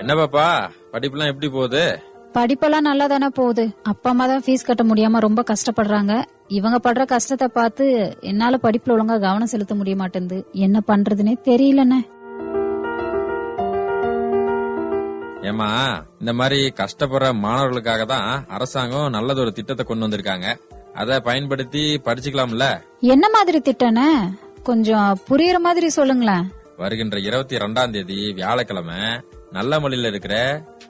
என்ன பாப்பா, படிப்புலாம் எப்படி போகுது? படிப்பெல்லாம் நல்லா தானே போகுது. அப்பா அம்மா தான் ஃபீஸ் கட்ட முடியாம ரொம்ப கஷ்டப்படுறாங்க. இவங்க படுற கஷ்டத்தை பார்த்து என்னால படிப்புல ஒழுங்கா கவனம் செலுத்த முடிய மாட்டேங்குது. என்ன பண்றதுன்னே தெரியலண்ணே. ஏமா, இந்த மாதிரி கஷ்டப்படுற மாணவர்களுக்காக தான் அரசாங்கம் நல்லதொரு திட்டத்தை கொண்டு வந்திருக்காங்க. அத பயன்படுத்தி படிச்சுக்கலாம்ல. என்ன மாதிரி திட்டம்னே? கொஞ்சம் புரியுற மாதிரி சொல்லுங்களேன். வருகின்ற 22ஆம் தேதி வியாழக்கிழமை நல்லமல்லியில இருக்கிற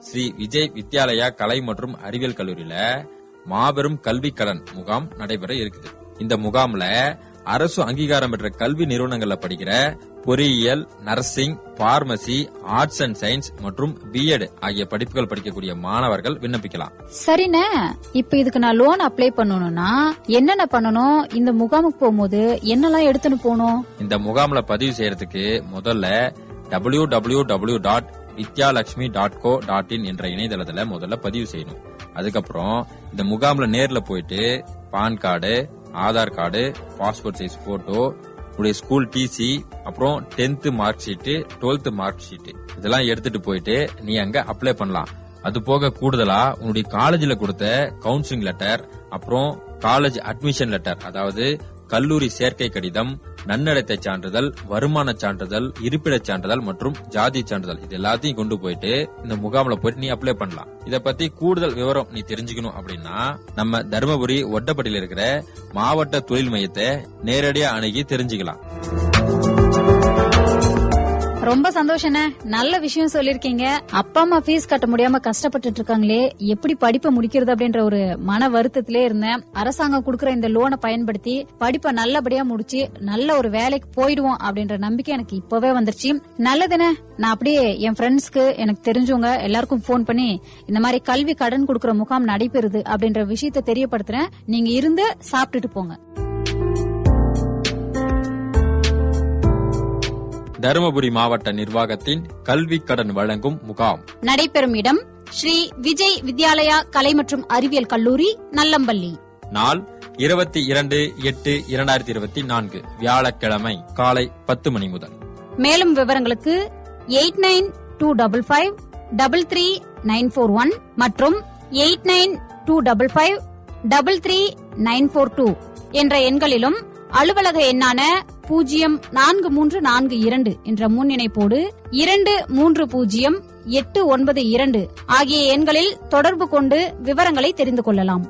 ஸ்ரீ விஜய் வித்யாலயா கலை மற்றும் அறிவியல் கல்லூரியில மாபெரும் கல்வி கடன் முகாம் நடைபெற இருக்குது. இந்த முகாம்ல அரசு அங்கீகாரம் பெற்ற கல்வி நிறுவனங்கள்ல படிக்கிற பொறியியல், nursing, pharmacy, arts and science மற்றும் பிஎட் ஆகிய படிப்புகள் படிக்கக்கூடிய மாணவர்கள் விண்ணப்பிக்கலாம். சரிண்ணே, இப்ப இதுக்கு நான் லோன் அப்ளை பண்ணணும்னா என்னென்ன பண்ணணும்? இந்த முகாமுக்கு போகும்போது என்னெல்லாம் எடுத்துன்னு போகணும்? இந்த முகாம்ல பதிவு செய்யறதுக்கு முதல்ல www.vidyalakshmi.co.in என்ற இணையதளத்துல முதல்ல பதிவு செய்யணும். அதுக்கப்புறம் இந்த முகாம்ல நேர்ல போயிட்டு PAN card, Aadhaar card, passport size photo, உடைய ஸ்கூல் டிசி, அப்புறம் 10th mark sheet, 12th mark sheet இதெல்லாம் எடுத்துட்டு போயிட்டு நீ அங்க அப்ளை பண்ணலாம். அது போக கூடுதலா உன்னுடைய காலேஜ்ல கொடுத்த கவுன்சிலிங் லெட்டர், அப்புறம் காலேஜ் அட்மிஷன் லெட்டர், அதாவது கல்லூரி சேர்க்கை கடிதம், நன்னடத்தை சான்றிதழ், வருமான சான்றிதழ், இருப்பிடச் சான்றிதழ் மற்றும் ஜாதி சான்றிதழ் இது எல்லாத்தையும் கொண்டு போயிட்டு இந்த முகாம்ல போயிட்டு நீ அப்ளை பண்ணலாம். இத பத்தி கூடுதல் விவரம் நீ தெரிஞ்சுக்கணும் அப்படின்னா நம்ம தருமபுரி ஒட்டப்பட்டியில இருக்கிற மாவட்ட தொழில் மையத்தை நேரடியா அணுகி தெரிஞ்சுக்கலாம். ரொம்ப சந்தோஷண்ணே, நல்ல விஷயம் சொல்லிருக்கீங்க. அப்பா அம்மா ஃபீஸ் கட்ட முடியாம கஷ்டப்பட்டு இருக்காங்களே, எப்படி படிப்பை முடிக்கிறது அப்படின்ற ஒரு மன வருத்தத்திலே இருந்தேன். அரசாங்கம் கொடுக்கற இந்த லோனை பயன்படுத்தி படிப்பை நல்லபடியா முடிச்சு நல்ல ஒரு வேலைக்கு போயிடுவோம் அப்படின்ற நம்பிக்கை எனக்கு இப்பவே வந்துருச்சு. நல்லதுண்ணே, நான் அப்படியே என் ஃப்ரெண்ட்ஸ்க்கு, எனக்கு தெரிஞ்சவங்க எல்லாருக்கும் போன் பண்ணி இந்த மாதிரி கல்வி கடன் கொடுக்கற முகாம் நடைபெறுது அப்படின்ற விஷயத்தை தெரியப்படுத்துறேன். நீங்க இருந்து சாப்பிட்டுட்டு போங்க. தருமபுரி மாவட்ட நிர்வாகத்தின் கல்வி கடன் வழங்கும் முகாம் நடைபெறும் இடம் ஸ்ரீ விஜய் வித்யாலயா கலை மற்றும் அறிவியல் கல்லூரி, நல்லம்பள்ளி. நாள் 22/8/2024 வியாழக்கிழமை காலை 10 மணி முதல். மேலும் விவரங்களுக்கு 8925533941 மற்றும் 8925533942 என்ற எண்களிலும் அலுவலக எண்ணான 0442 என்ற முன்னிணைப்போடு 230892 ஆகிய எண்களில் தொடர்பு கொண்டு விவரங்களை தெரிந்து கொள்ளலாம்.